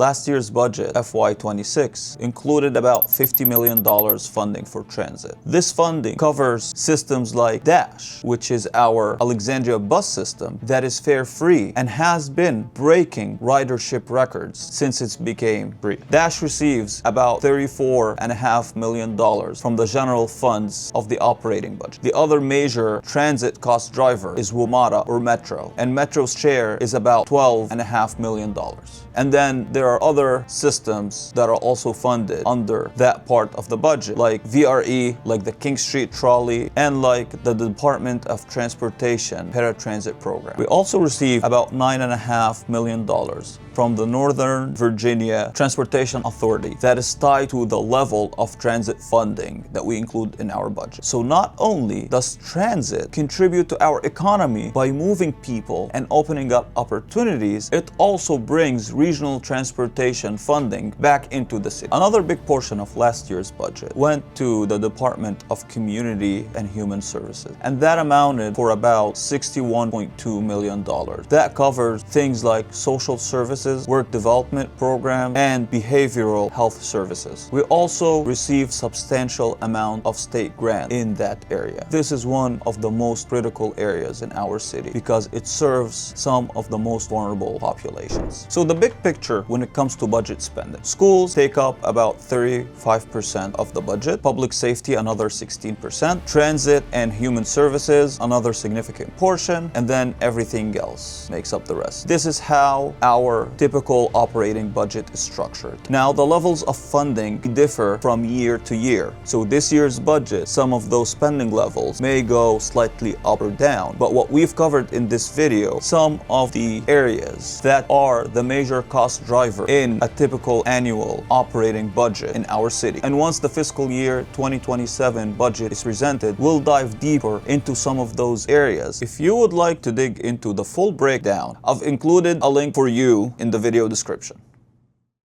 Last year's budget, FY26, included about $50 million funding for transit. This funding covers systems like Dash, which is our Alexandria bus system that is fare-free and has been breaking ridership records since it became free. Dash receives about $34.5 million from the general funds of the operating budget. The other major transit cost driver is WMATA or Metro, and Metro's share is about $12.5 million. And then there are other systems that are also funded under that part of the budget, like VRE, like the King Street Trolley, and like the Department of Transportation paratransit program. We also receive about $9.5 million from the Northern Virginia Transportation Authority that is tied to the level of transit funding that we include in our budget. So not only does transit contribute to our economy by moving people and opening up opportunities, it also brings regional transportation funding back into the city. Another big portion of last year's budget went to the Department of Community and Human Services, and that amounted for about $61.2 million. That covers things like social services, work development program, and behavioral health services. We also receive substantial amount of state grant in that area. This is one of the most critical areas in our city because it serves some of the most vulnerable populations. So the big picture when it comes to budget spending: schools take up about 35% of the budget, public safety another 16%, transit and human services another significant portion, and then everything else makes up the rest. This is how our typical operating budget is structured. Now, the levels of funding differ from year to year. So this year's budget, some of those spending levels may go slightly up or down. But what we've covered in this video, some of the areas that are the major cost driver in a typical annual operating budget in our city. And once the fiscal year 2027 budget is presented, we'll dive deeper into some of those areas. If you would like to dig into the full breakdown, I've included a link for you in the video description.